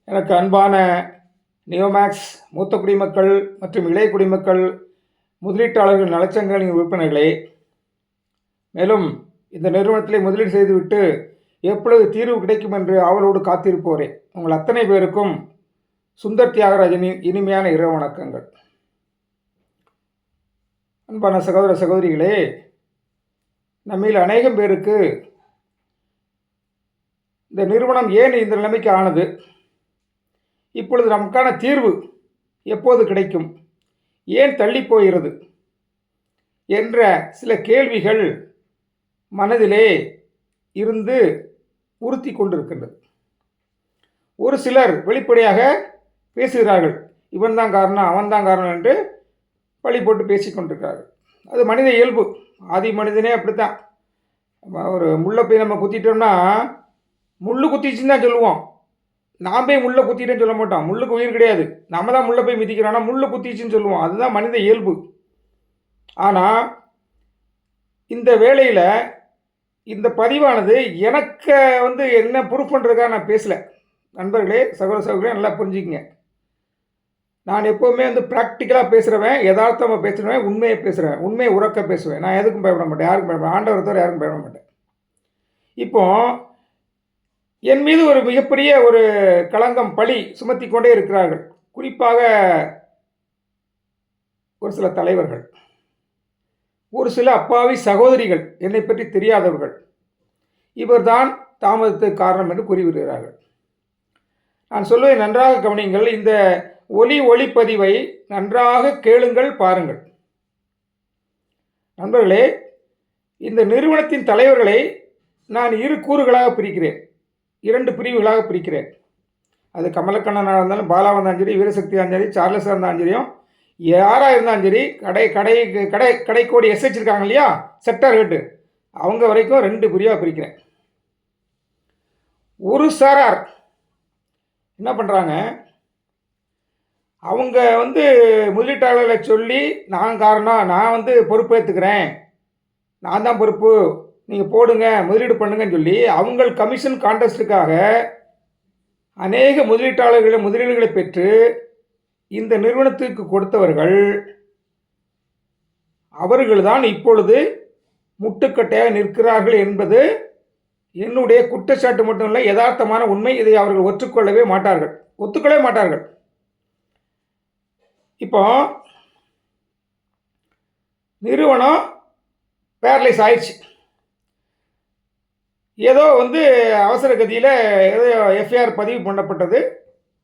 எனக்கு அன்பான நியோமேக்ஸ் மூத்த குடிமக்கள் மற்றும் இளைய குடிமக்கள் முதலீட்டாளர்கள் நலச்சங்கங்களின் உறுப்பினர்களே, மேலும் இந்த நிறுவனத்திலே முதலீடு செய்துவிட்டு எப்பொழுது தீர்வு கிடைக்கும் என்று ஆவலோடு காத்திருப்போரே, உங்கள் அத்தனை பேருக்கும் சுந்தர் தியாகராஜனின் இனிமையான இரவு வணக்கங்கள். அன்பான சகோதர சகோதரிகளே, நம்மில் அநேகம் பேருக்கு இந்த நிறுவனம் ஏன் இந்த நிலைமைக்கு ஆனது, இப்பொழுது நமக்கான தீர்வு எப்போது கிடைக்கும், ஏன் தள்ளி போகிறது என்ற சில கேள்விகள் மனதிலே இருந்து உறுத்தி கொண்டிருக்கின்றது. ஒரு சிலர் வெளிப்படையாக பேசுகிறார்கள், இவன் தான் காரணம் அவன் தான் காரணம் என்று பழி போட்டு பேசி கொண்டிருக்கிறார்கள். அது மனித இயல்பு, ஆதி மனிதனே அப்படித்தான். ஒரு முள்ளை போய் நம்ம குத்திட்டோம்னா முள்ளு குத்திச்சுன்னு தான் சொல்லுவோம், நான் போய் முள்ளை குத்திட்டேன்னு சொல்ல மாட்டோம். முள்ளுக்கு உயிர் கிடையாது, நம்ம தான் முள்ளை போய் மிதிக்கிறோம்னா முள்ளு குத்திச்சுன்னு சொல்லுவோம். அதுதான் மனித இயல்பு. ஆனால் இந்த வேளையில் இந்த பதிவானது எனக்கு என்ன ப்ரூஃப் பண்ணுறதுக்காக நான் பேசலை. நண்பர்களே, சகோதர சகோதரர்களே, நல்லா புரிஞ்சுக்கங்க. நான் எப்போவுமே ப்ராக்டிக்கலாக பேசுகிறவன், யதார்த்தமாக பேசுகிறவன், உண்மையை பேசுகிறேன், உண்மையை உறக்க பேசுவேன். நான் எதுக்கும் பயப்பட மாட்டேன், யாருக்கும் பயப்பட, ஆண்டவரை தவிர யாருக்கும் பயப்பட மாட்டேன். இப்போ என் மீது ஒரு மிகப்பெரிய ஒரு களங்கம், பழி சுமத்தி கொண்டே இருக்கிறார்கள். குறிப்பாக ஒரு சில தலைவர்கள், ஒரு சில அப்பாவி சகோதரிகள், என்னை பற்றி தெரியாதவர்கள், இவர்தான் தாமதத்துக்கு காரணம் என்று கூறிவிடுகிறார்கள். நான் சொல்வதை நன்றாக கவனியுங்கள். இந்த ஒளிப்பதிவை நன்றாக கேளுங்கள், பாருங்கள். நண்பர்களே, இந்த நிறுவனத்தின் தலைவர்களை நான் இரு கூறுகளாக பிரிக்கிறேன், இரண்டு பிரிவுகளாக பிரிக்கிறேன். அது கமலக்கண்ணனாக இருந்தாலும், பாலாவாக இருந்தாலும் சரி, வீரசக்தியாக இருந்தாலும் சரி, சார்லஸாக இருந்தாலும் சரியும், யாராக இருந்தாலும் சரி, கடைக்கோடி எஸ்ஹெச் இருக்காங்க இல்லையா, செக்டர் ஹெட்டு, அவங்க வரைக்கும் ரெண்டு பிரிவாக பிரிக்கிறேன். ஒரு சாரார் என்ன பண்ணுறாங்க, அவங்க முதலீட்டாளர்களை சொல்லி நான் காரணம், நான் பொறுப்பேற்றுக்கிறேன், நான் தான் பொறுப்பு, நீங்கள் போடுங்க, முதலீடு பண்ணுங்கன்னு சொல்லி அவங்கள் கமிஷன் கான்டெஸ்ட்டுக்காக அநேக முதலீடுகளை பெற்று இந்த நிறுவனத்திற்கு கொடுத்தவர்கள், அவர்கள்தான் இப்பொழுது முட்டுக்கட்டையாக நிற்கிறார்கள் என்பது என்னுடைய குற்றச்சாட்டு மட்டுமில்லை, யதார்த்தமான உண்மை. இதை அவர்கள் ஒத்துக்கொள்ளவே மாட்டார்கள். இப்போ நிறுவனம் பேரலைஸ் ஆயிடுச்சு. ஏதோ அவசர கதியில் ஏதோ எஃப்ஐஆர் பதிவு பண்ணப்பட்டது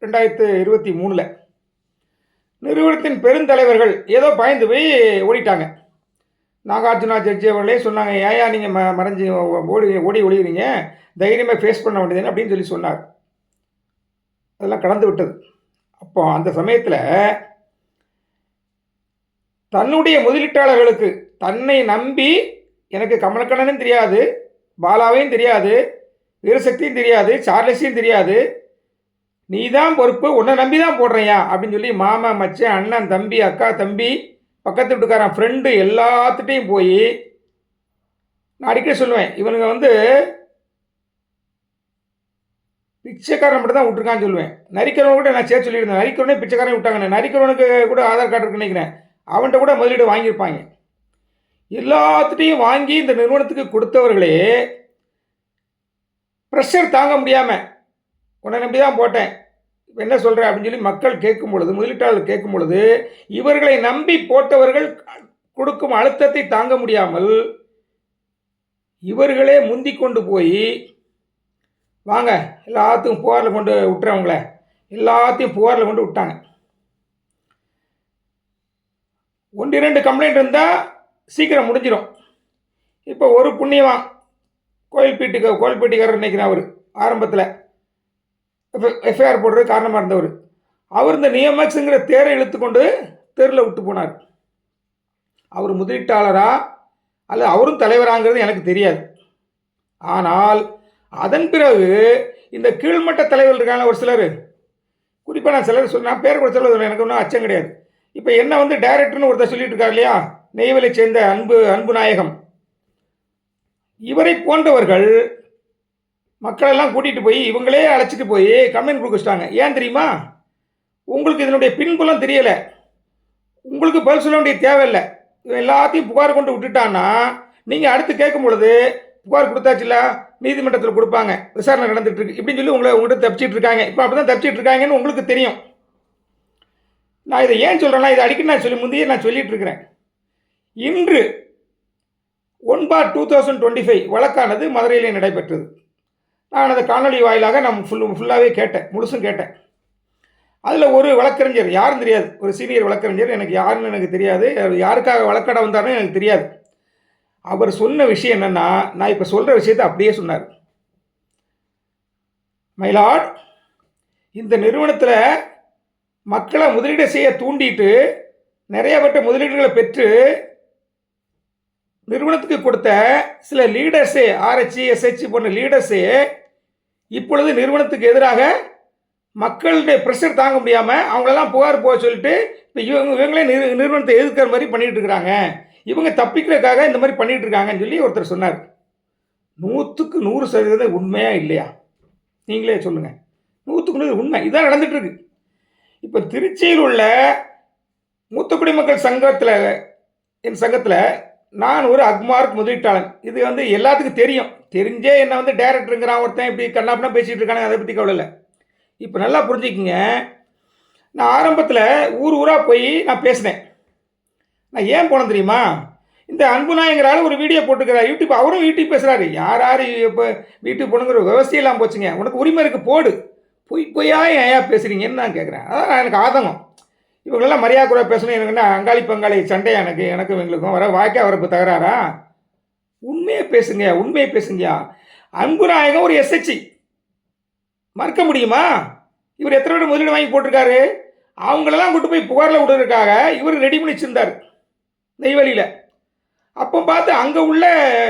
2023. நிறுவனத்தின் பெருந்தலைவர்கள் ஏதோ பயந்து போய் ஓடிட்டாங்க. நாகார்ஜுனா ஜட்ஜி அவர்களே சொன்னாங்க, ஏயா நீங்கள் மறைஞ்சி ஒழிகிறீங்க, தைரியமாக ஃபேஸ் பண்ண வேண்டியதுன்னு அப்படின்னு சொல்லி சொன்னார். அதெல்லாம் கடந்து விட்டது. அப்போ அந்த சமயத்தில் தன்னுடைய முதலீட்டாளர்களுக்கு, தன்னை நம்பி, எனக்கு கமலக்கண்ணனும் தெரியாது, பாலாவையும் தெரியாது, வீரசக்தியும் தெரியாது, சார்லஸையும் தெரியாது, நீ தான் பொறுப்பு, உன்னை நம்பி தான் போடுறையா அப்படின்னு சொல்லி மாமா, மச்சான், அண்ணன், தம்பி, அக்கா, தம்பி, பக்கத்து வீட்டுக்காரன், ஃப்ரெண்டு எல்லாத்துட்டையும் போய், நான் அடிக்கடி சொல்லுவேன், இவனுங்க பிச்சைக்காரன் மட்டும் தான் விட்டுருக்கான்னு சொல்லுவேன். நரிக்கிறவங்க கூட நான் சேர்த்து சொல்லியிருந்தேன், நரிக்கிறவனே பிச்சைக்காரன் விட்டாங்க, நரிக்கிறவனுக்கு கூட ஆதார் கார்டு இருக்குன்னு நினைக்கிறேன், அவன்கிட்ட கூட முதலீடு வாங்கியிருப்பாங்க. எல்லாத்துட்டையும் வாங்கி இந்த நிறுவனத்துக்கு கொடுத்தவர்களே ப்ரெஷர் தாங்க முடியாமல், உன்னை நம்பி தான் போட்டேன், என்ன சொல்கிறேன் அப்படின்னு சொல்லி மக்கள் கேட்கும் பொழுது, முதலீட்டாளர்கள் கேட்கும் பொழுது, இவர்களை நம்பி போட்டவர்கள் கொடுக்கும் அழுத்தத்தை தாங்க முடியாமல் இவர்களே முந்தி கொண்டு போய், வாங்க எல்லாத்தையும் புகாரில் கொண்டு விட்டுறவங்கள எல்லாத்தையும் புகாரில் கொண்டு விட்டாங்க. 1-2 கம்ப்ளைண்ட் இருந்தால் சீக்கிரம் முடிஞ்சிடும். இப்போ ஒரு புண்ணியவான், கோயில்பேட்டிக்காரர் நினைக்கிறேன், அவர் ஆரம்பத்தில் எஃப்ஐஆர் போடுறது காரணமாக இருந்தவர், அவர் இந்த நியோமேக்ஸுங்கிற தேரை இழுத்து கொண்டு தெருவில் விட்டு போனார். அவர் முதலீட்டாளரா அல்லது அவரும் தலைவராங்கிறது எனக்கு தெரியாது. ஆனால் அதன் பிறகு இந்த கீழ்மட்ட தலைவர்கள் இருக்காங்க ஒரு சிலர், குறிப்பாக நான் சிலர் நான் பேர் கூட சொல்ல, எனக்கு ஒன்றும் அச்சம் கிடையாது. இப்போ என்ன டைரக்டர்னு ஒருத்தர் சொல்லிட்டு இருக்கார் இல்லையா, நெய்வேலியை சேர்ந்த அன்பு நாயகம், இவரை போன்றவர்கள் மக்களெல்லாம் கூட்டிகிட்டு போய் இவங்களே அழைச்சிட்டு போய் கம்ப்ளைண்ட் கொடுக்க வச்சிட்டாங்க. ஏன் தெரியுமா? உங்களுக்கு இதனுடைய பின்புலம் தெரியலை, உங்களுக்கு பதில் சொல்ல வேண்டிய தேவையில்லை. இவன் எல்லாத்தையும் புகார் கொண்டு விட்டுட்டான்னா நீங்கள் அடுத்து கேட்கும் பொழுது புகார் கொடுத்தாச்சுல, நீதிமன்றத்தில் கொடுப்பாங்க, விசாரணை நடந்துட்டு இருக்கு இப்படின்னு சொல்லி உங்கள்கிட்ட தப்பிச்சிட்டு இருக்காங்க. இப்போ அப்படி தான் தப்பிச்சிட்டு இருக்காங்கன்னு உங்களுக்கு தெரியும். நான் இதை ஏன் சொல்கிறேன்னா, இதை அடிக்கடி நான் முந்தையே நான் சொல்லிட்டு இருக்கிறேன். இன்று 1/2025 வழக்கானது மதுரையிலே நடைபெற்றது. நான் அந்த காணொலி வாயிலாக நான் ஃபுல்லாகவே கேட்டேன், முழுசும் கேட்டேன். அதில் ஒரு வழக்கறிஞர், யாரும் தெரியாது, ஒரு சீனியர் வழக்கறிஞர், எனக்கு யாருன்னு எனக்கு தெரியாது, யாருக்காக வழக்காட வந்தாருன்னு எனக்கு தெரியாது. அவர் சொன்ன விஷயம் என்னென்னா, நான் இப்போ சொல்கிற விஷயத்தை அப்படியே சொன்னார். மயிலாட், இந்த நிறுவனத்தில் மக்களை முதலீடு செய்ய தூண்டிட்டு நிறைய பட்ட முதலீடுகளை பெற்று நிறுவனத்துக்கு கொடுத்த சில லீடர்ஸே, ஆர்ஹெச்சி எஸ்ஹெச்சி போன்ற லீடர்ஸே இப்பொழுது நிறுவனத்துக்கு எதிராக மக்களுடைய ப்ரெஷர் தாங்க முடியாமல் அவங்களெல்லாம் புகார் போக சொல்லிட்டு இப்போ இவங்களே நிறுவனத்தை எதிர்க்கிற மாதிரி பண்ணிகிட்டு இருக்கிறாங்க, இவங்க தப்பிக்கிறதுக்காக இந்த மாதிரி பண்ணிகிட்டு இருக்காங்கன்னு சொல்லி ஒருத்தர் சொன்னார். 100க்கு 100% உண்மையா இல்லையா? நீங்களே சொல்லுங்கள். 100க்கு 100 உண்மை. இதான் நடந்துட்டு இருக்கு. இப்போ திருச்சியில் உள்ள மூத்த குடிமக்கள் சங்கத்தில், என் சங்கத்தில் நான் ஒரு அக்மார்க் முதலீட்டாளன். இது எல்லாத்துக்கும் தெரியும். தெரிஞ்சே என்னை டைரக்டருங்கிறான் ஒருத்தன், இப்படி கண்ணாப்பினா பேசிகிட்டு இருக்கானே, அதை பற்றி கவலை இல்லை. இப்போ நல்லா புரிஞ்சுக்கிங்க. நான் ஆரம்பத்தில் ஊராக போய் நான் பேசினேன். நான் ஏன் போனேன் தெரியுமா? இந்த அன்புநாயங்கரால ஒரு வீடியோ போட்டுக்கிறார் யூடியூப், அவரும் யூடியூப் பேசுகிறாரு. யார் இப்போ வீட்டுக்கு போகணுங்கிற விவசாயெல்லாம் போச்சுங்க. உனக்கு உரிமை இருக்குது, போடு. பொய்யா ஏன் பேசுகிறீங்கன்னு நான் கேட்குறேன். அதான் எனக்கு ஆதங்கம். இவங்களெல்லாம் மரியாதை கூட பேசணும். எனக்கு என்ன அங்காளி பங்காளி சண்டையா? எனக்கும் இவங்களுக்கும் வர வாய்க்கா வரப்பு தகராறா? உண்மையை பேசுங்க, உண்மையை பேசுங்க. அன்புநாயகம் ஒரு எஸ்ஹெச்சி, மறுக்க முடியுமா? இவர் எத்தனை பேர் முதலீடு வாங்கி போட்டிருக்காரு? அவங்களெல்லாம் கூட்டு போய் புகாரில் விடுறதுக்காக இவர் ரெடி பண்ணி வச்சிருந்தார் நெய்வேலியில். அப்போ பார்த்து அங்கே உள்ள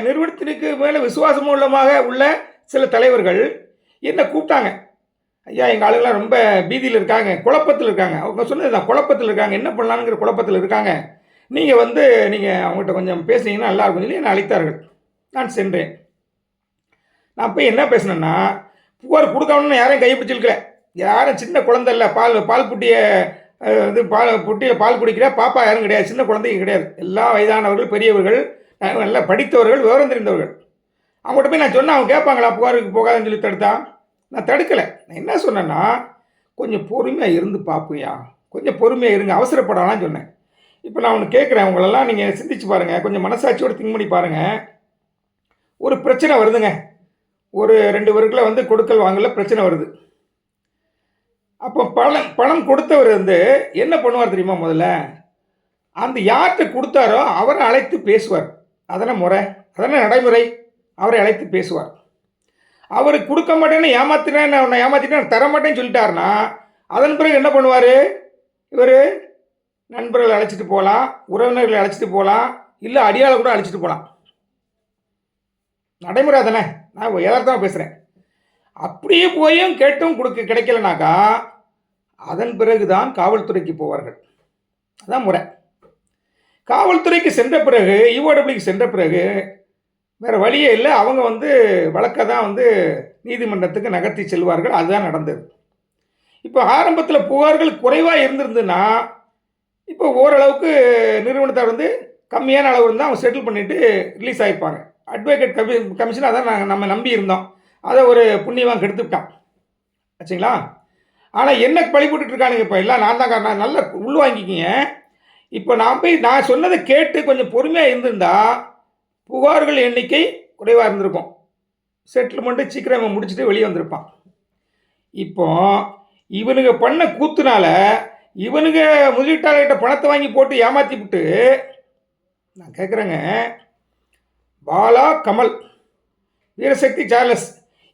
நிறுவனத்திற்கு மேலே விசுவாசமும் உள்ள சில தலைவர்கள் என்ன கூப்பிட்டாங்க. ஐயா, எங்கள் ஆளுங்களாம் ரொம்ப பீதியில் இருக்காங்க, குழப்பத்தில் இருக்காங்க. அவங்க சொன்னது தான், குழப்பத்தில் இருக்காங்க, என்ன பண்ணலாங்கிற குழப்பத்தில் இருக்காங்க, நீங்கள் நீங்கள் அவங்ககிட்ட கொஞ்சம் பேசுனீங்கன்னா நல்லாயிருக்கும் சொல்லி என்னை அழைத்தார்கள். நான் சென்றேன். நான் போய் என்ன பேசினேன்னா, புகார் கொடுக்கணும்னு யாரையும் கைப்பிடிச்சிருக்கல. யாரும் சின்ன குழந்தை இல்லை, பால் புட்டியை புட்டியில் பால் குடிக்கிற பாப்பா யாரும் கிடையாது, சின்ன குழந்தைங்க கிடையாது. எல்லா வயதானவர்கள், பெரியவர்கள், நல்லா படித்தவர்கள், விவரம் தெரிந்தவர்கள். அவங்ககிட்ட போய் நான் சொன்னேன், அவங்க கேட்பாங்களா புகாருக்கு போகாதுன்னு சொல்லி தடுத்தான். நான் தடுக்கலை. நான் என்ன சொன்னேன்னா, கொஞ்சம் பொறுமையாக இருந்து பார்ப்பையா, கொஞ்சம் பொறுமையாக இருங்க, அவசரப்படலாம்னு சொன்னேன். இப்போ நான் ஒன்று கேட்குறேன், உங்களெல்லாம் நீங்கள் சிந்திச்சு பாருங்கள், கொஞ்சம் மனசாட்சியோடு திங்க் பண்ணி பாருங்கள். ஒரு பிரச்சனை வருதுங்க, ஒரு 2 பேருக்குள்ள கொடுக்கல் வாங்கல பிரச்சனை வருது. அப்போ பணம் கொடுத்தவர் என்ன பண்ணுவார் தெரியுமா? முதல்ல அந்த யார்கிட்ட கொடுத்தாரோ அவரை அழைத்து பேசுவார். அதனை முறை, அதனை நடைமுறை. அவரை அழைத்து பேசுவார். அவர் கொடுக்க மாட்டேன்னு ஏமாத்திட்டேன் தரமாட்டேன்னு சொல்லிட்டாருன்னா அதன் பிறகு என்ன பண்ணுவார்? இவர் நண்பர்களை அழைச்சிட்டு போகலாம், உறவினர்களை அழைச்சிட்டு போகலாம், இல்லை அடியாளை கூட அழைச்சிட்டு போகலாம். நடைமுறை தானே, நான் யதார்த்தமாக பேசுகிறேன். அப்படியே போயும் கேட்டும் கிடைக்கலனாக்கா அதன் பிறகு தான் காவல்துறைக்கு போவார்கள். அதான் முறை. காவல்துறைக்கு சென்ற பிறகு, இஓடபிள்யூக்கு சென்ற பிறகு வேறு வழியே இல்லை, அவங்க வழக்கை தான் நீதிமன்றத்துக்கு நகர்த்தி செல்வார்கள். அதுதான் நடந்தது. இப்போ ஆரம்பத்தில் புகார்கள் குறைவாக இருந்திருந்துன்னா இப்போ ஓரளவுக்கு நிறுவனத்தார் கம்மியான அளவு இருந்தால் அவங்க செட்டில் பண்ணிவிட்டு ரிலீஸ் ஆகிருப்பாங்க. அட்வொகேட் கமிஷன் அதான் நம்ம நம்பி இருந்தோம். அதை ஒரு புண்ணியமாக கெடுத்துவிட்டான் ஆச்சுங்களா. ஆனால் என்ன பழி போட்டுட்ருக்கானுங்க இப்போ எல்லாம். நான் தான் காரணம். நல்லா உள்வாங்கிக்கிங்க. இப்போ நான் சொன்னதை கேட்டு கொஞ்சம் பொறுமையாக இருந்திருந்தா புகார்கள் எண்ணிக்கை குறைவாக இருந்திருக்கும். செட்டில்மெண்ட்டு சீக்கிரம் முடிச்சுட்டு வெளியே வந்திருப்பான். இப்போ இவனுங்க பண்ண கூத்துனால இவனுங்க முதலீட்டாளர்கிட்ட பணத்தை வாங்கி போட்டு ஏமாற்றி விட்டு, நான் கேட்குறேங்க, பாலா, கமல், வீரசக்தி, சார்லஸ்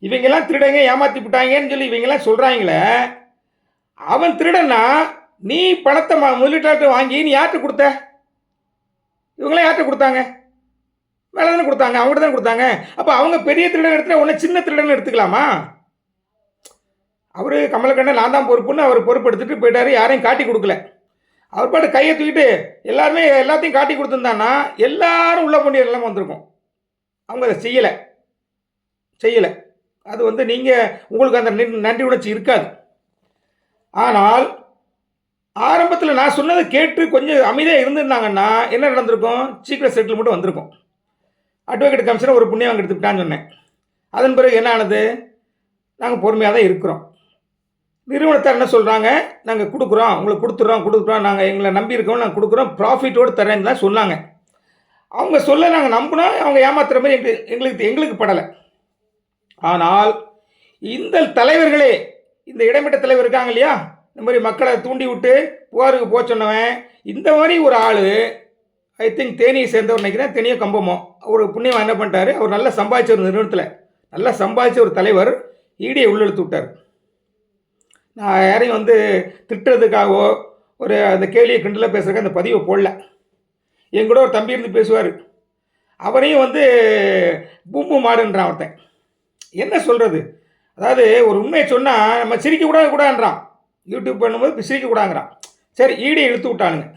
இவங்கெல்லாம் திருடங்க, ஏமாற்றி விட்டாங்கன்னு சொல்லி இவங்கெல்லாம் சொல்கிறாங்களே, அவன் திருடனா நீ பணத்தை முதலீட்டாளர்கிட்ட வாங்கி நீ யார்கிட்ட கொடுத்த? இவங்களாம் யார்கிட்ட கொடுத்தாங்க? மேலே தானே கொடுத்தாங்க, அவங்ககிட்ட தானே கொடுத்தாங்க. அப்போ அவங்க பெரிய திருடன் எடுத்துகிட்டு உன்னை சின்ன திருடன் எடுத்துக்கலாமா? அவர் கமலக்கண்ணன் நான் தான் பொறுப்புன்னு அவர் பொறுப்பு எடுத்துகிட்டு போயிட்டார். யாரையும் காட்டி கொடுக்கல. அவர் பாட்டு கையை தூக்கிட்டு எல்லாருமே எல்லாத்தையும் காட்டி கொடுத்துருந்தான்னா எல்லாரும் உள்ள போண்டிய நிலைமை வந்திருக்கும். அவங்க அதை செய்யலை. அது வந்து நீங்கள் உங்களுக்கு அந்த நன்றி உணர்ச்சி இருக்காது. ஆனால் ஆரம்பத்தில் நான் சொன்னதை கேட்டு கொஞ்சம் அமைதியாக இருந்திருந்தாங்கன்னா என்ன நடந்திருக்கும்? சீக்கிரம் செட்டில்மெண்ட் வந்திருக்கும். அட்வொகேட் கமிஷனர் ஒரு புண்ணியவங்க எடுத்துக்கிட்டான்னு சொன்னேன். அதன் பிறகு என்ன ஆனது? நாங்கள் பொறுமையாக தான் இருக்கிறோம். நிறுவனத்தார் என்ன சொல்கிறாங்க? நாங்கள் கொடுக்குறோம், உங்களுக்கு கொடுத்துட்றோம், நாங்கள் எங்களை நம்பி இருக்கோம், நாங்கள் கொடுக்குறோம், ப்ராஃபிட்டோடு தரேன்னு தான் சொன்னாங்க. அவங்க சொல்ல நாங்கள் நம்பினோம், அவங்க ஏமாத்துற மாதிரி எங்களுக்கு படலை. ஆனால் இந்த தலைவர்களே, இந்த இடைப்பட்ட தலைவர் இருக்காங்க இல்லையா, இந்த மாதிரி மக்களை தூண்டி விட்டு புகாருக்கு போக சொன்னவன், இந்த மாதிரி ஒரு ஆள், ஐ திங்க் தேனியை சேர்ந்தவர் நினைக்கிறேன், தேனியோ கம்பமோ, ஒரு புண்ணியமாக என்ன பண்ணிட்டார், அவர் நல்லா சம்பாதிச்ச ஒரு நிறுவனத்தில் நல்லா சம்பாதிச்ச ஒரு தலைவர் ஈடியை உள்ளெழுத்து விட்டார். நான் யாரையும் வந்து திட்டுறதுக்காகவோ ஒரு அந்த கேலியை கிண்டலாக பேசுறதுக்கு அந்த பதிவை போடல. என் கூட ஒரு தம்பி இருந்து பேசுவார், அவரையும் வந்து பூம்பு மாடுன்றான் ஒருத்தன். என்ன சொல்கிறது? அதாவது ஒரு உண்மையை சொன்னால் நம்ம சிரிக்கக்கூடாதுன்றான். யூடியூப் பண்ணும்போது சிரிக்கக்கூடாதுங்கிறான். சரி, ஈடி இழுத்து விட்டானுங்க.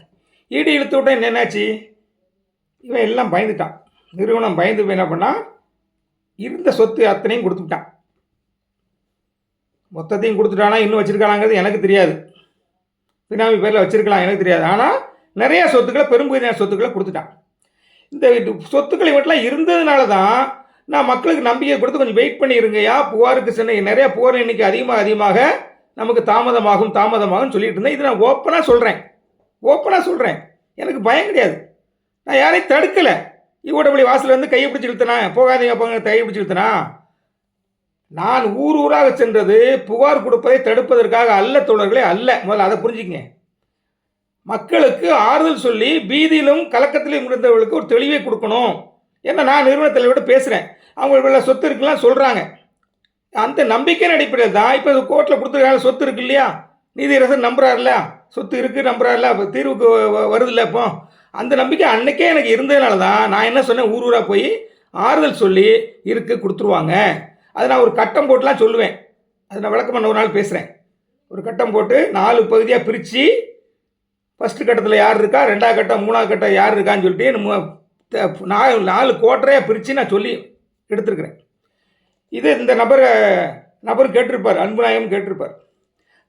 ஈடி இழுத்து விட்டா என்னாச்சு? இவன் எல்லாம் பயந்துட்டான். நிறுவனம் பயந்து போய் என்ன பண்ணால் இருந்த சொத்து அத்தனையும் கொடுத்துட்டான். மொத்தத்தையும் கொடுத்துட்டானா, இன்னும் வச்சுருக்கானாங்கிறது எனக்கு தெரியாது. பினாமி பேரில் வச்சுருக்கலாம், எனக்கு தெரியாது. ஆனால் நிறையா சொத்துக்களை, பெரும்பகுதியான சொத்துக்களை கொடுத்துட்டான். இந்த சொத்துக்கள் இவற்றெல்லாம் இருந்ததுனால தான் நான் மக்களுக்கு நம்பிக்கை கொடுத்து கொஞ்சம் வெயிட் பண்ணிடுங்கய்யா, புகாருக்கு சென்னை நிறையா புகார் எண்ணிக்கை அதிகமாக நமக்கு தாமதமாகும் சொல்லிட்டு இருந்தேன். இது நான் ஓப்பனாக சொல்கிறேன். எனக்கு பயம் கிடையாது. நான் யாரையும் தடுக்கலை. இவ்வளவு வாசலில் வந்து கையை பிடிச்சி இழுத்தனா, போகாதீங்க போங்க, கையை பிடிச்சி இழுத்தனா. நான் ஊராக சென்றது புகார் கொடுப்பதை தடுப்பதற்காக அல்ல தோழர்களே, அல்ல. முதல்ல அதை புரிஞ்சுக்கங்க. மக்களுக்கு ஆறுதல் சொல்லி பீதியிலும் கலக்கத்திலும் இருந்தவர்களுக்கு ஒரு தெளிவை கொடுக்கணும். ஏன்னா நான் நிறுவனத்தில் விட பேசுகிறேன், அவங்களுக்கு சொத்து இருக்குலாம் சொல்கிறாங்க. அந்த நம்பிக்கையின் அடிப்படையில் தான் இப்போ கோர்ட்டில் கொடுத்துருக்காங்க. சொத்து இருக்கு இல்லையா, நீதியரசர் நம்புறாருல, சொத்து இருக்குது நம்புறாருல, தீர்வுக்கு வருதில்ல. இப்போ அந்த நம்பிக்கை அன்னைக்கே எனக்கு இருந்ததுனால தான் நான் என்ன சொன்னேன், ஊராக போய் ஆறுதல் சொல்லி இருக்கு கொடுத்துருவாங்க. அதை நான் ஒரு கட்டம் போட்டுலாம் சொல்லுவேன். அதை நான் விளக்கமாக ஒரு நாள் பேசுகிறேன். ஒரு கட்டம் போட்டு 4 பகுதியாக பிரித்து, ஃபஸ்ட்டு கட்டத்தில் யார் இருக்கா, 2ஆவது கட்டம், 3ஆவது கட்டம் யார் இருக்கான்னு சொல்லிட்டு நம்ம 4 குவார்ட்டரையாக பிரித்து நான் சொல்லி எடுத்துருக்கிறேன். இது இந்த நபர் கேட்டிருப்பார், அன்புநாயகம் கேட்டிருப்பார்.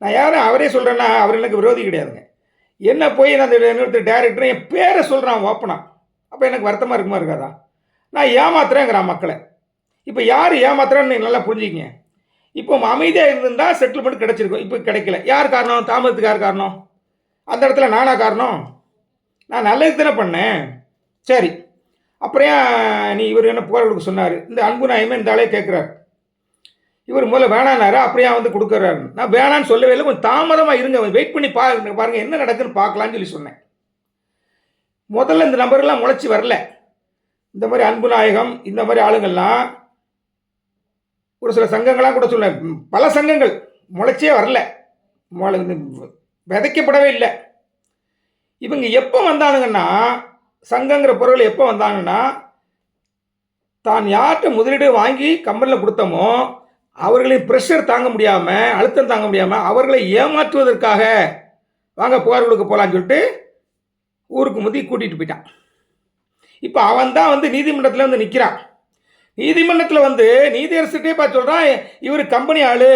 நான் யாரும் அவரே சொல்கிறேன்னா அவர் எனக்கு விரோதி கிடையாதுங்க. என்ன போய் நான் அந்த டைரக்டர் என் பேரை சொல்கிறான் ஓப்பனா, அப்போ எனக்கு வருத்தமாக இருக்குமா இருக்காதா? நான் ஏமாத்துறேங்கிறான் மக்களை. இப்போ யார் ஏமாத்துறான்னு நல்லா புரிஞ்சுக்கிங்க. இப்போ அமைதியாக இருந்திருந்தால் செட்டில்மெண்ட் கிடச்சிருக்கும். இப்போ கிடைக்கல. யார் காரணம்? தாமதத்துக்கு யார் காரணம்? அந்த இடத்துல நானா காரணம்? நான் நல்லது தானே பண்ணேன். சரி, அப்புறம் ஏன் நீ இவர் என்ன புகார் கொடுக்க சொன்னார்? இந்த அன்பு நாயமே இந்த ஆளே கேட்குறாரு. இவர் முதல்ல வேணான்னாரு, அப்புறம் ஏன் வந்து கொடுக்குறாரு? நான் வேணான்னு சொல்லவே இல்லை, கொஞ்சம் தாமதமாக இருங்க, வெயிட் பண்ணி பாருங்கள் என்ன நடக்குன்னு பார்க்கலான்னு சொல்லி சொன்னேன். முதல்ல இந்த நம்பர்லாம் முளைச்சி வரல. இந்த மாதிரி அன்பு நாயகம், இந்த மாதிரி ஆளுங்கள்லாம் ஒரு சில சங்கங்களாம் கூட சொல்ல, பல சங்கங்கள் முளைச்சே வரல, விதைக்கப்படவே இல்லை. இவங்க எப்போ வந்தானுங்கன்னா, சங்கங்கிற பொருள் எப்போ வந்தாங்கன்னா, தான் யார்கிட்ட முதலீடு வாங்கி கம்பெனியில் கொடுத்தோமோ அவர்களின் ப்ரெஷர் தாங்க முடியாமல், அழுத்தம் தாங்க முடியாமல், அவர்களை ஏமாற்றுவதற்காக வாங்க புகார் கொடுக்க போகலான்னு சொல்லிட்டு ஊருக்கு முந்தி கூட்டிகிட்டு போயிட்டான். இப்போ அவன் தான் வந்து நீதிமன்றத்தில் வந்து நிற்கிறான். நீதிமன்றத்தில் வந்து நீதியரசர்கிட்டே பார்த்து சொல்கிறான், இவர் கம்பெனி ஆள்,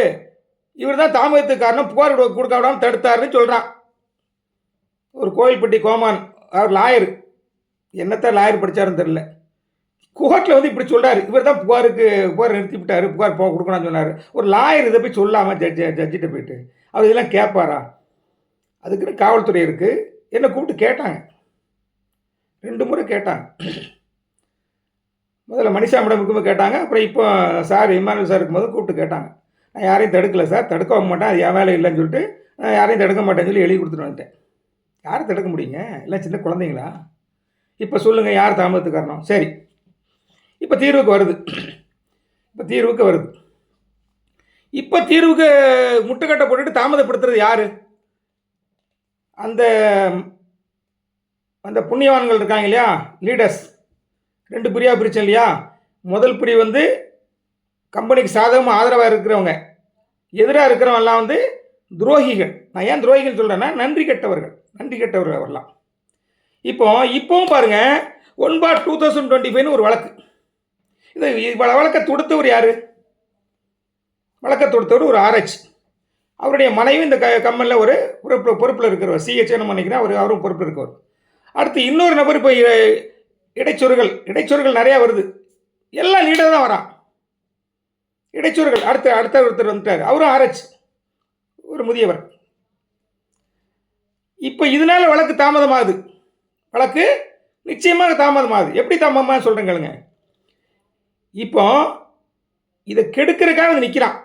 இவர் தான் தாமதத்துக்கு காரணம், புகார் கொடுக்க விடாமல் தடுத்தாருன்னு சொல்கிறான். ஒரு கோயில்பட்டி கோமான், அவர் லாயர், என்னத்தான் லாயர் படித்தாருன்னு தெரில, கோர்ட்டில் வந்து இப்படி சொல்கிறார், இவர் தான் புகார் நிறுத்தி விட்டார், புகார் கொடுக்கணும்னு சொன்னார். ஒரு லாயர் இதை போய் சொல்லாமல் ஜட்ஜிட்ட போயிட்டு அவர் இதெல்லாம் கேட்பாரா? அதுக்குன்னு காவல்துறை இருக்குது. என்னை கூப்பிட்டு கேட்டாங்க, 2 முறை கேட்டாங்க. முதல்ல மணிஷா மேடமுக்குமே கேட்டாங்க, அப்புறம் இப்போ சார் இமானுவேல் சார் இருக்கும்போது கூப்பிட்டு கேட்டாங்க. நான் யாரையும் தடுக்கலை சார், தடுக்க மாட்டேன், அது என் வேலை இல்லைன்னு சொல்லிட்டு நான் யாரையும் தடுக்க மாட்டேன்னு சொல்லி எழுதி கொடுத்துட்டு வந்துட்டேன். யாரை தடுக்க முடியுங்க, எல்லாம் சின்ன குழந்தைங்களா? இப்போ சொல்லுங்கள், யார் தாமதத்துக்கு காரணம்? சரி, இப்போ தீர்வுக்கு வருது. இப்போ தீர்வுக்கு முட்டுக்கட்டை போட்டுட்டு தாமதப்படுத்துறது யார்? அந்த அந்த புண்ணியவான்கள் இருக்காங்க இல்லையா, லீடர்ஸ், 2 பிரிவாக பிரித்தேன் இல்லையா. முதல் பிரிவு வந்து கம்பெனிக்கு சாதகமாக ஆதரவாக இருக்கிறவங்க, எதிராக இருக்கிறவங்கலாம் வந்து துரோகிகள். நான் ஏன் துரோகிகள் சொல்கிறேன்னா, நன்றி கெட்டவர்கள் வரலாம். இப்போவும் பாருங்கள், 1/2025 ஒரு வழக்கு. இந்த வழக்கை தொடுத்தவர் யார்? வழக்கை தொடுத்தவர் ஒரு ஆர்ஹெச். அவருடைய மனைவி இந்த கம்பெனியில் ஒரு பொறுப்பில் இருக்கிறவர், சிஹெச்னு நினைக்கிறேன், அவரும் பொறுப்பில் இருக்கவர். அடுத்து இன்னொரு நபர் இப்போ இடைச்சொருகள் நிறையா வருது. எல்லாம் லீடர் தான் வரான். இடைச்சொருகள் அடுத்த ஒருத்தர் வந்துட்டார், அவரும் ஆர்ஹெச், ஒரு முதியவர். இப்போ இதனால வழக்கு தாமதமாகுது. வழக்கு நிச்சயமாக தாமதமாகுது. எப்படி தாமதமாக சொல்கிறேன் கேளுங்க. இப்போ இதை கெடுக்கிறதுக்காக வந்து நிற்கிறான்.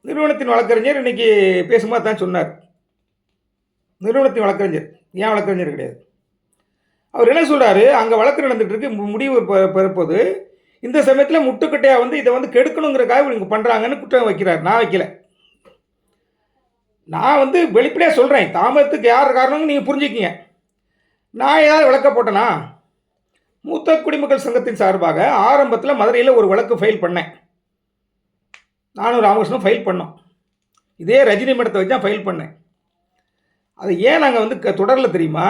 நிறுவனத்தின் வழக்கறிஞர் இன்னைக்கு பேசும்போது தான் சொன்னார். நிறுவனத்தின் வழக்கறிஞர், ஏன் வழக்கறிஞர் கிடையாது. அவர் என்ன சொல்கிறாரு, அங்கே வழக்கு நடந்துகிட்டு இருக்கு, முடிவு பெறப்போது இந்த சமயத்தில் முட்டுக்கட்டையாக வந்து இதை வந்து கெடுக்கணுங்கிறக்காக இவங்க பண்ணுறாங்கன்னு குற்றம் வைக்கிறார். நான் வைக்கல. நான் வந்து வெளிப்படையாக சொல்கிறேன், தாமதத்துக்கு யார் காரணம்னு நீங்கள் புரிஞ்சுக்கிங்க. நான் ஏதாவது விளக்க போட்டேனா? மூத்த குடிமக்கள் சங்கத்தின் சார்பாக ஆரம்பத்தில் மதுரையில் ஒரு வழக்கு ஃபைல் பண்ணேன். நானும் ராமகிருஷ்ணனும் ஃபைல் பண்ணோம். இதே ரஜினி மேடத்தை வச்சு தான் ஃபைல் பண்ணேன். அதை ஏன் நாங்கள் வந்து தொடரல தெரியுமா?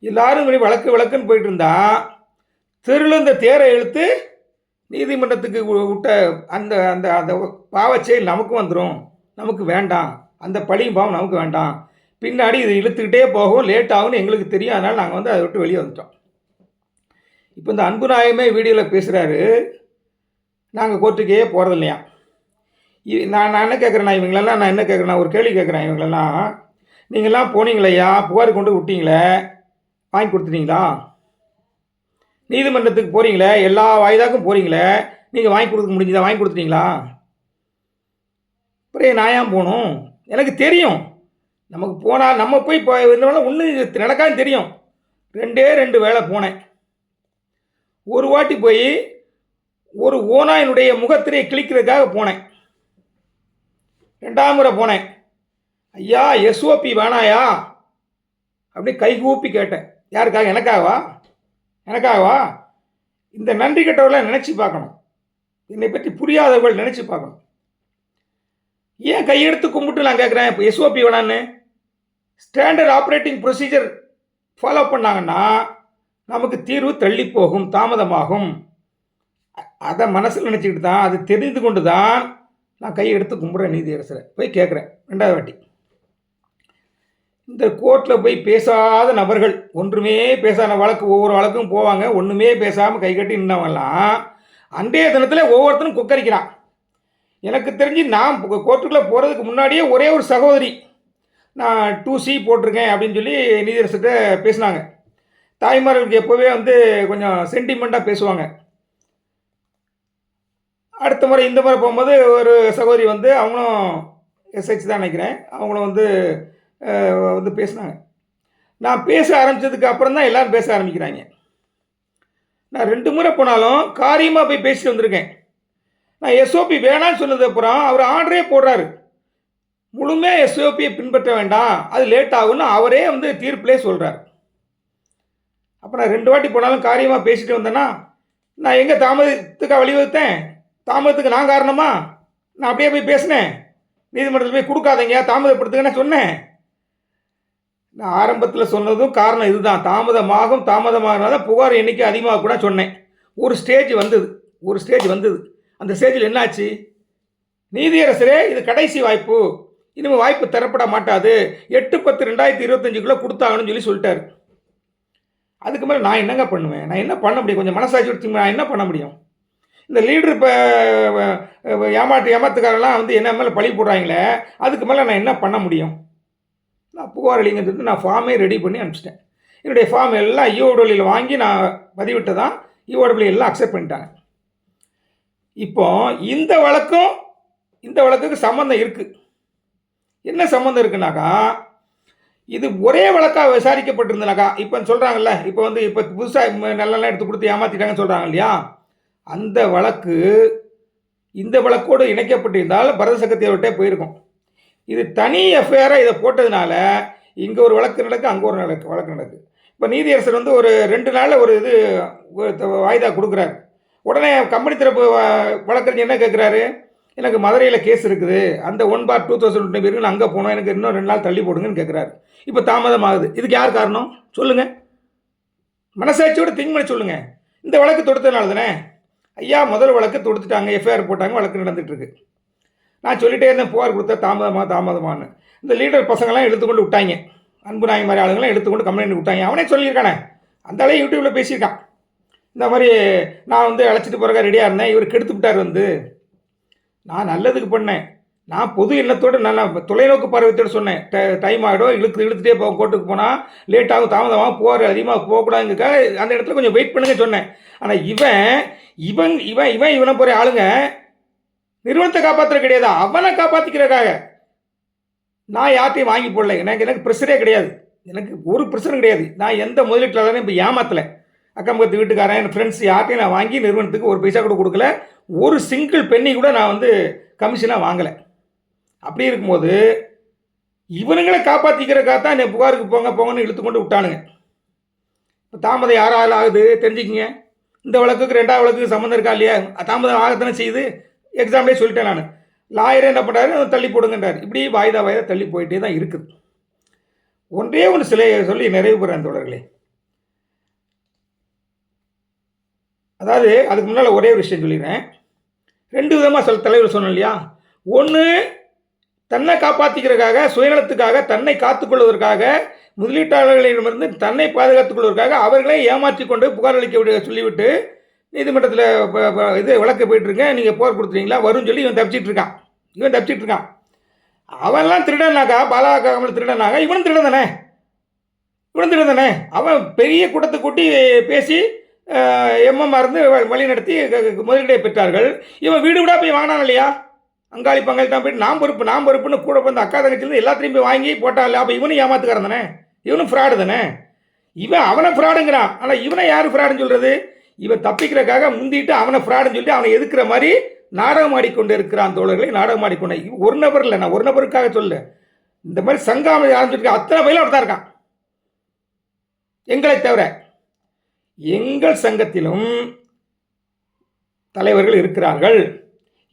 எல்லாரும் வழக்குன்னு போயிட்டு இருந்தா தெருவில் இந்த தேரை இழுத்து நீதிமன்றத்துக்கு விட்ட அந்த அந்த அந்த பாவச்செயல் நமக்கும் வந்துடும், நமக்கு வேண்டாம், அந்த பழியும் பாவம் நமக்கு வேண்டாம், பின்னாடி இது இழுத்துக்கிட்டே போகும், லேட் ஆகும்னு எங்களுக்கு தெரியும். அதனால் நாங்கள் வந்து அதை விட்டு வெளியே வந்துட்டோம். இப்போ இந்த அன்பு நாயமே வீடியோவில் பேசுகிறாரு, நாங்கள் கோர்ட்டுக்கே போகிறது இல்லையா. நான் என்ன கேட்குறேன்னா, இவங்களெல்லாம் நான் என்ன கேட்குறேன்னா, ஒரு கேள்வி கேட்குறேன். இவங்களெல்லாம் நீங்கள்லாம் போனீங்களையா, புகார் கொண்டு விட்டீங்களே, வாங்கி கொடுத்துட்டீங்களா? நீதிமன்றத்துக்கு போகிறீங்களே, எல்லா வாய்தாக்கும் போகிறீங்களே, நீங்கள் வாங்கி கொடுக்க முடிஞ்சதா? வாங்கி கொடுத்துட்டீங்களா? அப்புறம் நான் ஏன் போகணும்? எனக்கு தெரியும், நமக்கு போனால் நம்ம போய் இப்போ இருந்தாலும் ஒன்று நடக்காதுன்னு தெரியும். 2 வேளை போனேன். ஒரு வாட்டி போய் ஒரு ஓனாயினுடைய முகத்திரையை கிழிக்கிறதுக்காக போனேன். 2ஆம் முறை போனேன், ஐயா எஸ்ஓபி வேணாயா அப்படி கைகூப்பி கேட்டேன். யாருக்காக? எனக்காகவா? இந்த நன்றி கெட்டவர்களாக நினச்சி பார்க்கணும். என்னை பற்றி புரியாதவர்கள் நினச்சி பார்க்கணும். ஏன் கையெடுத்து கும்பிட்டு நான் கேட்குறேன், இப்போ எஸ்ஓபி வேணான்னு ஸ்டாண்டர்ட் ஆப்ரேட்டிங் ப்ரொசீஜர் ஃபாலோ பண்ணாங்கன்னா நமக்கு தீர்வு தள்ளி போகும், தாமதமாகும். அதை மனசில் நினச்சிக்கிட்டு தான், அது தெரிந்து கொண்டு தான் நான் கையெடுத்து கும்பிட்றேன். நீதியரசரை போய் கேட்குறேன் 2வது வாட்டி. இந்த கோர்ட்டில் போய் பேசாத நபர்கள், ஒன்றுமே பேசாத வழக்கு, ஒவ்வொரு வழக்கும் போவாங்க, ஒன்றுமே பேசாமல் கை கட்டி நின்றவங்கலாம் அன்றைய தினத்தில் ஒவ்வொருத்தரும் கொக்கரிக்கிறான். எனக்கு தெரிஞ்சு நான் கோர்ட்டுக்குள்ளே போகிறதுக்கு முன்னாடியே ஒரே ஒரு சகோதரி நான் 2C போட்டிருக்கேன் அப்படின்னு சொல்லி நீதியரசர்கிட்ட பேசினாங்க. தாய்மார்களுக்கு எப்போவே வந்து கொஞ்சம் சென்டிமெண்ட்டாக பேசுவாங்க. அடுத்த முறை இந்த முறை போகும்போது ஒரு சகோதரி வந்து, அவங்களும் எஸ்ஹெச் தான் நினைக்கிறேன், அவங்களும் வந்து பேசினாங்க. நான் பேச ஆரம்பித்ததுக்கு அப்புறம் தான் எல்லோரும் பேச ஆரம்பிக்கிறாங்க. நான் 2 முறை போனாலும் காரியமாக போய் பேசிட்டு வந்திருக்கேன். நான் எஸ்ஓபி வேணான்னு சொன்னது அப்புறம் அவர் ஆர்டரே போடுறாரு, முழுமையாக எஸ்ஓபியை பின்பற்ற வேண்டாம், அது லேட் ஆகுன்னு அவரே வந்து தீர்ப்பிலே சொல்கிறார். அப்போ நான் 2 வாட்டி போனாலும் காரியமாக பேசிட்டு வந்தேன்னா நான் எங்கே தாமதத்துக்காக வழிவகுத்தேன்? தாமதத்துக்கு நான் காரணமா? நான் அப்படியே போய் பேசினேன், நீதிமன்றத்தில் போய் கொடுக்காதீங்க, தாமதப்படுத்துங்கன்னு சொன்னேன். நான் ஆரம்பத்தில் சொன்னதும் காரணம் இதுதான், தாமதமாகனால புகார் எண்ணிக்கை அதிகமாக கூட சொன்னேன். ஒரு ஸ்டேஜ் வந்தது. அந்த ஸ்டேஜில் என்னாச்சு? நீதியரசரே இது கடைசி வாய்ப்பு, இனிமேல் வாய்ப்பு தரப்பட மாட்டாது, 8/10/2025 கொடுத்தாங்கன்னு சொல்லிட்டாரு. அதுக்கு மேலே நான் என்னங்க பண்ணுவேன்? நான் என்ன பண்ண முடியும்? கொஞ்சம் மனசாட்சி எடுத்து நான் என்ன பண்ண முடியும்? இந்த லீடர் இப்போ ஏமாத்துக்காரெல்லாம் வந்து என்ன மேலே பழி போடுறாங்களே, அதுக்கு மேலே நான் என்ன பண்ண முடியும்? நான் புகார் அளிங்கன்னு சொல்லிட்டு நான் ஃபார்மே ரெடி பண்ணி அனுப்பிச்சிட்டேன். என்னுடைய ஃபார்ம் எல்லாம் இஓடபிள்யூவில் வாங்கி நான் பதிவிட்டு தான் இஓடபிள்யூ எல்லாம் அக்செப்ட் பண்ணிட்டாங்க. இப்போ இந்த வழக்குக்கு சம்மந்தம் இருக்குது. என்ன சம்மந்தம் இருக்குனாக்கா, இது ஒரே வழக்காக விசாரிக்கப்பட்டிருந்தனாக்கா, இப்போ சொல்கிறாங்கல்ல, இப்போ புதுசாக நல்லெல்லாம் எடுத்து கொடுத்து ஏமாற்றிட்டாங்கன்னு சொல்கிறாங்க இல்லையா, அந்த வழக்கு இந்த வழக்கோடு இணைக்கப்பட்டிருந்தால் பரத சக்கரவர்த்தியே போயிருக்கும். இது தனி எஃப்ஐஆராக இதை போட்டதுனால இங்கே ஒரு வழக்கு நடக்கு, அங்கே ஒரு வழக்கு நடக்கு. இப்போ நீதியரசர் வந்து ஒரு 2 நாளில் ஒரு வாய்தா கொடுக்குறாரு. உடனே கம்பெனி தரப்பு வழக்கறிஞர் என்ன கேட்குறாரு, எனக்கு மதுரையில் கேஸ் இருக்குது, அந்த 1/2020 இருக்கு, நான் அங்கே போனோம், எனக்கு இன்னும் 2 நாள் தள்ளி போடுங்கன்னு கேட்குறாரு. இப்போ தாமதமாகுது. இதுக்கு யார் காரணம் சொல்லுங்கள்? மனசாட்சியோடு திங்க் பண்ணி சொல்லுங்கள். இந்த வழக்கு தொடுத்ததுனால தானே. ஐயா முதல் வழக்கு தொடுத்துட்டாங்க, எஃப்ஐஆர் போட்டாங்க, வழக்கு நடந்துகிட்ருக்கு. நான் சொல்லிட்டே இருந்தேன் புகார் கொடுத்தா தாமதமானு. இந்த லீடர் பசங்கள்லாம் எடுத்துக்கொண்டு விட்டாங்க, அன்பு நாய் மாதிரி ஆளுங்களாம் எடுத்துக்கொண்டு கம்ப்ளைண்ட் விட்டாங்க. அவனே சொல்லியிருக்கானே, அந்த ஆளே யூடியூப்பில் பேசியிருக்கான். இந்த மாதிரி நான் வந்து அழைச்சிட்டு போகிறக்க ரெடியாக இருந்தேன், இவர் கெடுத்து விட்டார். வந்து நான் நல்லதுக்கு பண்ணேன், நான் பொது எண்ணத்தோடு நல்லா தொலைநோக்கு பார்வையத்தோடு சொன்னேன். டைம் ஆகிடும், இழுத்துட்டே கோர்ட்டுக்கு போனால் லேட் ஆகும், தாமதமாக போகிற அதிகமாக போகக்கூடாதுக்காக அந்த இடத்துல கொஞ்சம் வெயிட் பண்ணுங்க சொன்னேன். ஆனால் இவனை போகிற ஆளுங்க நிறுவனத்தை காப்பாற்றுற கிடையாது, அவனை காப்பாற்றிக்கிறக்காக. நான் யார்ட்டையும் வாங்கி போடல, எனக்கு ப்ரெஷரே கிடையாது, எனக்கு ஒரு பிரச்சனை கிடையாது. நான் எந்த முதலீட்டாளரையும் இப்போ ஏமாத்தலை. அக்கம் பக்கத்து வீட்டுக்காரன், என் ஃப்ரெண்ட்ஸ் யார்ட்டையும் நான் வாங்கி நிறுவனத்துக்கு ஒரு பைசா கூட கொடுக்கல, ஒரு சிங்கிள் பென்னி கூட நான் வந்து கமிஷனாக வாங்கலை. அப்படி இருக்கும்போது இவனுங்களை காப்பாற்றிக்கிறக்காக தான் என்னை புகாருக்கு போங்கன்னு இழுத்து கொண்டு விட்டானுங்க. இப்போ தாமதம் யாரால் ஆகுது தெரிஞ்சுக்கிங்க. இந்த வழக்குக்கு 2வது வழக்குக்கு சம்மந்தம் இருக்கா இல்லையா? தாமதம் ஆகத்தானே செய்யுது. எக்ஸாம்லேயே சொல்லிட்டேன் நான். லாயரே என்ன பண்ணுறாரு, தள்ளி போடுங்கன்றார். இப்படி வாய்தா தள்ளி போயிட்டே தான் இருக்குது. ஒன்றே ஒன்று சொல்லி நிறைவு பெறேன் தோழர்களே. அதாவது அதுக்கு முன்னால் ஒரே ஒரு விஷயம் சொல்லிடுறேன். 2 விதமாக தலைவர் சொன்னேன் இல்லையா? ஒன்று, தன்னை காப்பாற்றிக்கிறதுக்காக, சுயநலத்துக்காக, தன்னை காத்துக்கொள்வதற்காக, முதலீட்டாளர்களிடமிருந்து தன்னை பாதுகாத்துக் கொள்வதற்காக அவர்களே ஏமாற்றி கொண்டு புகார் அளிக்க சொல்லிவிட்டு நீதிமன்றத்தில் இது வழக்கு போயிட்டுருங்க, நீங்கள் புகார் கொடுத்துறீங்களா வரும்னு சொல்லி இவன் தப்பிச்சிட்டு இருக்கான். அவன்லாம் திருடனாக்கா, பாலாக்காமல் திருடனாக இவனும் திருடன் தானே. அவன் பெரிய கூட்டத்தை கூட்டி பேசி எம்எம்ஆர் இருந்து வழி நடத்தி முதலீடை பெற்றார்கள். இவன் வீடு விடா போய் வாங்கினான் இல்லையா? அங்காளி பங்காளி தான் போயிட்டு நான் பொறுப்புன்னு கூட வந்து அக்கா தங்கச்சிலேருந்து எல்லாத்தையும் போய் வாங்கி போட்டாள். அப்போ இவனும் ஏமாத்துக்காரன் தானே, இவனும் ஃப்ராடு தானே. இவன் அவனை ஃப்ராடுங்கிறான். ஆனால் இவனை யார் ஃப்ராடுன்னு சொல்கிறது? இவன் தப்பிக்கிறக்காக முந்திட்டு அவனை ஃப்ராடுன்னு சொல்லிட்டு அவனை எதுக்குற மாதிரி நாடகம் ஆடிக்கொண்டு இருக்கிறான் தோழர்களை. நாடகம் ஆடிக்கொண்டு ஒரு நபர் இல்லை, நான் ஒரு நபருக்காக சொல்ல, இந்த மாதிரி சங்கம் ஆரம்பிச்சிருக்க அத்தனை பயிலும் அப்படி தான் இருக்கான். எங்களை தவிர எங்கள் சங்கத்திலும் தலைவர்கள் இருக்கிறார்கள்.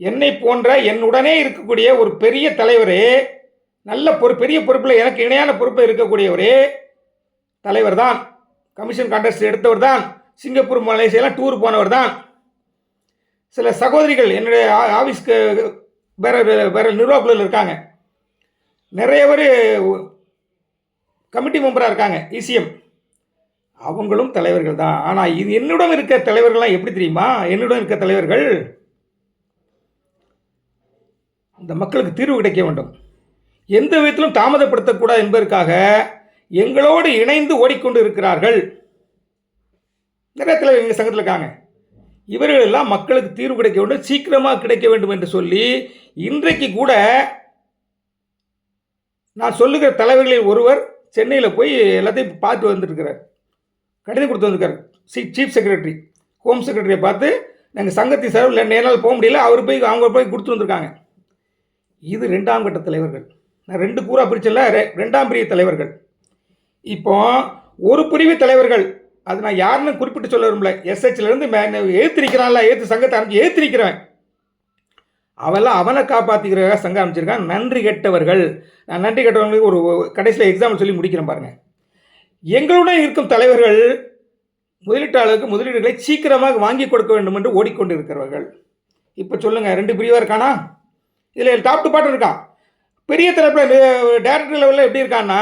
என்னை போன்ற என்னுடனே இருக்கக்கூடிய ஒரு பெரிய தலைவரே, நல்ல பெரிய பொறுப்பில் எனக்கு இணையான பொறுப்பில் இருக்கக்கூடியவரே தலைவர் தான். கமிஷன் கான்டெஸ்ட் எடுத்தவர் தான். சிங்கப்பூர் மலேசியாலாம் டூர் போனவர் தான். சில சகோதரிகள் என்னுடைய ஆஃபீஸ்க்கு வேற நிர்வாகத்தில் இருக்காங்க. நிறைய பேர் கமிட்டி மெம்பராக இருக்காங்க, இசிஎம். அவங்களும் தலைவர்கள் தான். ஆனால் இது என்னுடன் இருக்க தலைவர்கள்லாம் எப்படி தெரியுமா? என்னுடன் இருக்க தலைவர்கள் இந்த மக்களுக்கு தீர்வு கிடைக்க வேண்டும், எந்த விதத்திலும் தாமதப்படுத்தக்கூடாது என்பதற்காக எங்களோடு இணைந்து ஓடிக்கொண்டு இருக்கிறார்கள். நிறைய தலைவர் எங்கள் சங்கத்தில் இருக்காங்க. இவர்கள் எல்லாம் மக்களுக்கு தீர்வு கிடைக்க வேண்டும், சீக்கிரமாக கிடைக்க வேண்டும் என்று சொல்லி இன்றைக்கு கூட நான் சொல்லுகிற தலைவர்களில் ஒருவர் சென்னையில் போய் எல்லாத்தையும் பார்த்து வந்துருக்கிறார், கடிதம் கொடுத்து வந்திருக்கார். சீஃப் செக்ரட்டரி, ஹோம் செக்ரட்டரியை பார்த்து நாங்கள் சங்கத்தின் சார்பில் நேரால் போக முடியல, அவங்க போய் கொடுத்து வந்திருக்காங்க. இது 2ஆம் கட்ட தலைவர்கள். நான் 2 கூறா பிரிச்சல, 2ஆம் பிரிவு தலைவர்கள். இப்போ ஒரு பிரிவு தலைவர்கள், அது நான் யாருன்னு குறிப்பிட்டு சொல்ல விரும்பல, எஸ்ஹெச்லேருந்து எழுத்து நிற்கிறான்ல, சங்கத்தை அமைச்சு எழுத்து நிற்கிறவன், அவெல்லாம் அவனை காப்பாற்றிக்கிறதாக சங்கம் அமைச்சிருக்கான். நன்றி கெட்டவர்கள். நான் நன்றி கெட்டவர்களுக்கு ஒரு கடைசியில் எக்ஸாம்பிள் சொல்லி முடிக்கிறேன் பாருங்கள். எங்களுடன் இருக்கும் தலைவர்கள் முதலீட்டாளருக்கு முதலீடுகளை சீக்கிரமாக வாங்கி கொடுக்க வேண்டும் என்று ஓடிக்கொண்டு இருக்கிறவர்கள். இப்போ சொல்லுங்கள், 2 பிரிவாக இருக்கானா? இதில் டாப் டு பாட்டம் இருக்கான். பெரிய தரப்பில் டைரக்டர் லெவலில் எப்படி இருக்கான்னா,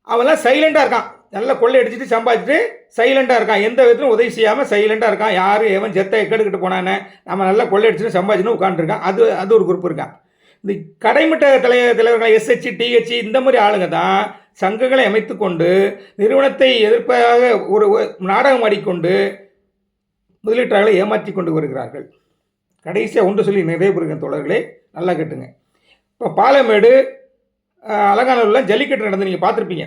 அவெல்லாம் சைலண்டாக இருக்கான். நல்லா கொள்ளை அடிச்சுட்டு சம்பாதிச்சுட்டு சைலண்டாக இருக்கான். எந்த விதத்திலும் உதவி செய்யாமல் சைலண்டாக இருக்கான். யார் எவன் செத்தை கெடுக்கிட்டு போனானே, நம்ம நல்லா கொள்ளை அடிச்சுட்டு சம்பாதிச்சுன்னு உட்காந்துருக்கான். அது ஒரு குரூப் இருக்கான். இந்த கடைமட்ட தலைவர்கள் எஸ்ஹெச், டிஹெச் இந்த மாதிரி ஆளுங்க தான் சங்கங்களை அமைத்து கொண்டு நிறுவனத்தை எதிர்ப்பாக ஒரு நாடகம் ஆடிக்கொண்டு முதலீட்டாளர்களை ஏமாற்றி கொண்டு வருகிறார்கள். கடைசியாக ஒன்று சொல்லி நிறைய பெறுகிற தோழர்களே, நல்லா கேட்டுங்க. இப்போ பாலமேடு, அலங்காநல்லூர்லாம் ஜல்லிக்கட்டு நடந்து நீங்கள் பார்த்துருப்பீங்க.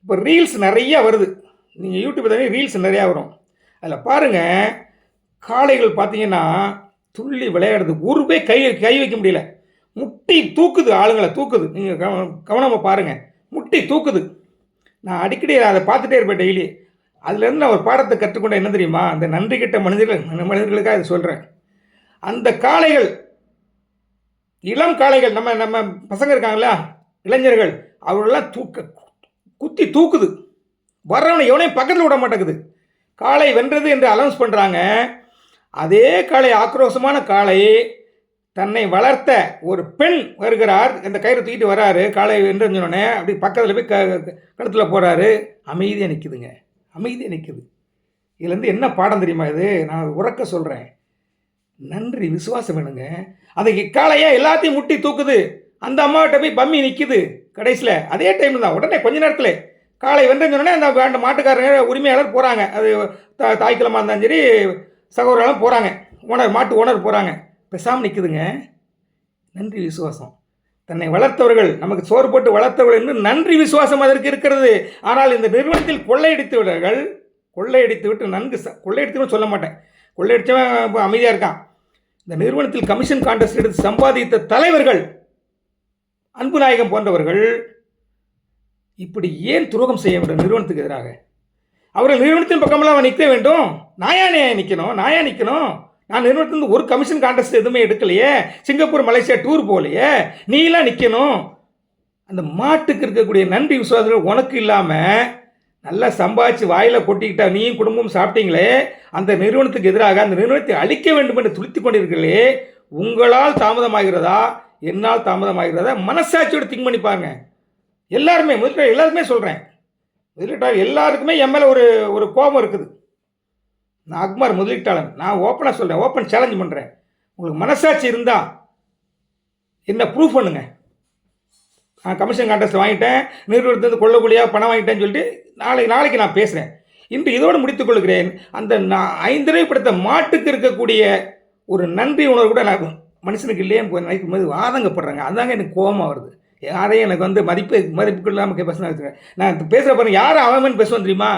இப்போ ரீல்ஸ் நிறையா வருது, நீங்கள் யூடியூப் தானே ரீல்ஸ் நிறையா வரும். அதில் பாருங்கள், காளைகள் பார்த்தீங்கன்னா துள்ளி விளையாடுது. ஒரு போய் கை வைக்க முடியல, முட்டி தூக்குது, ஆளுங்களை தூக்குது. நீங்கள் கவனமாக பாருங்கள், முட்டி தூக்குது. நான் அடிக்கடி அதை பார்த்துட்டே இருப்பேன் டெய்லி. அதுலேருந்து நான் ஒரு பாடத்தை கற்றுக்கொண்ட என்ன தெரியுமா? அந்த நன்றி கெட்ட மனிதர்களுக்காக இதை சொல்கிறேன். அந்த காளைகள், இளம் காளைகள், நம்ம பசங்க இருக்காங்களா, இளைஞர்கள், அவர்களெல்லாம் குத்தி தூக்குது. வர்றவனை எவனையும் பக்கத்தில் விட மாட்டேங்குது. காளை வென்றது என்று அனௌன்ஸ் பண்ணுறாங்க. அதே காளை, ஆக்ரோஷமான காளை, தன்னை வளர்த்த ஒரு பெண் வருகிறார், இந்த கயிறை தூக்கிட்டு வராரு, காலை என்று சொன்னோடனே அப்படி பக்கத்தில் போய் கழுத்தில் போகிறாரு. அமைதியாக நிற்குதுங்க, அமைதியாக நிற்குது. இதுலேருந்து என்ன பாடம் தெரியுமா? இது நான் உறக்க சொல்கிறேன். நன்றி, விசுவாசம் வேணுங்க. அதை காளையாக எல்லாத்தையும் முட்டி தூக்குது. அந்த அம்மாவிட்ட போய் பம்மி நிற்குது கடைசியில். அதே டைமில் தான் உடனே கொஞ்ச நேரத்தில் காளை வென்றன்னு சொன்னோடனே அந்த மாட்டுக்காரங்க உரிமையாளர் போகிறாங்க. அது தாய்க்கிழமாக இருந்தாலும் சரி, சகோதரர்களும் போகிறாங்க, மாட்டு ஓனர் போகிறாங்க. பேசாமல் நிற்குதுங்க. நன்றி, விசுவாசம். தன்னை வளர்த்தவர்கள், நமக்கு சோறு போட்டு வளர்த்தவர்கள் என்று நன்றி விசுவாசம் அதற்கு இருக்கிறது. ஆனால் இந்த நிறுவனத்தில் கொள்ளையடித்தவர்கள், கொள்ளையடித்து விட்டு நன்கு கொள்ளையடித்துன்னு சொல்ல மாட்டேன், கொள்ளையடித்தவன் அமைதியாக இருக்கான். இந்த நிறுவனத்தில் கமிஷன் கான்டெஸ்ட் எடுத்து சம்பாதித்த தலைவர்கள், அன்புநாயகம் போன்றவர்கள் இப்படி ஏன் துரோகம் செய்ய வேண்டும் நிறுவனத்துக்கு எதிராக? அவர்கள் நிறுவனத்தின் பக்கமெல்லாம் நிற்க வேண்டும். நாயா நிற்கணும். நான் நிறுவனத்திலிருந்து ஒரு கமிஷன் கான்டெஸ்ட் எதுவுமே எடுக்கலையே, சிங்கப்பூர் மலேசியா டூர் போகலையே, நீலாம் நிற்கணும். அந்த மாட்டுக்கு இருக்கக்கூடிய நன்றி விசுவாசங்கள் உனக்கு இல்லாமல் நல்லா சம்பாதிச்சு வாயில் கொட்டிக்கிட்டா நீயும் குடும்பமும் சாப்பிட்டீங்களே, அந்த நிறுவனத்துக்கு எதிராக அந்த நிறுவனத்தை அழிக்க வேண்டும் என்று துளித்து கொண்டிருக்கிறீர்களே, உங்களால் தாமதமாகிறதா, என்னால் தாமதமாகிறதா? மனசாட்சியோடு திங்க் பண்ணிப்பாங்க. எல்லாருமே எல்லாருக்குமே சொல்கிறேன், முதலீட்டாளர் எல்லாருக்குமே என் மேலே ஒரு கோபம் இருக்குது. நான் அக்மார் முதலீட்டாளர், நான் ஓப்பனாக சொல்கிறேன், ஓப்பன் சேலஞ்ச் பண்ணுறேன். உங்களுக்கு மனசாட்சி இருந்தால் என்ன ப்ரூஃப் பண்ணுங்க. நான் கமிஷன் கான்டெஸ்ட் வாங்கிட்டேன், நிறுவனத்திலிருந்து கொள்ளக்கூடியாக பணம் வாங்கிட்டேன்னு சொல்லிட்டு நாளைக்கு நான் பேசுகிறேன். இன்று இதோடு முடித்துக் கொள்கிறேன். அந்த 5 ரூபாய் படுத்த மாட்டுக்கு இருக்கக்கூடிய ஒரு நன்றி உணர்வு கூட நான் மனுஷனுக்கு இல்லையேன்னு நினைக்கும் போது ஆதங்கப்படுறாங்க. அதாங்க எனக்கு கோபமாக வருது. யாரையும் எனக்கு மதிப்பு இல்லாமல் பேசுகிறேன். நான் பேசுகிற பாருங்க, யாரும் அவன் பேசுவேன் தெரியுமா?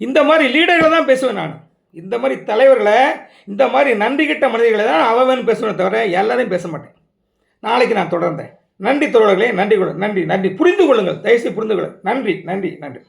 இந்த மாதிரி லீடர்களை தான் பேசுவேன் நான். இந்த மாதிரி தலைவர்களை, இந்த மாதிரி நன்றி கிட்ட மனிதர்களை தான் அவன் பேசுவேன், தவிர எல்லாரையும் பேச மாட்டேன். நாளைக்கு நான் தொடர்ந்தேன். நன்றி தோழர்களே, நன்றி. புரிந்து கொள்ளுங்கள், தயவுசெய்து புரிந்து கொள்ளுங்கள். நன்றி.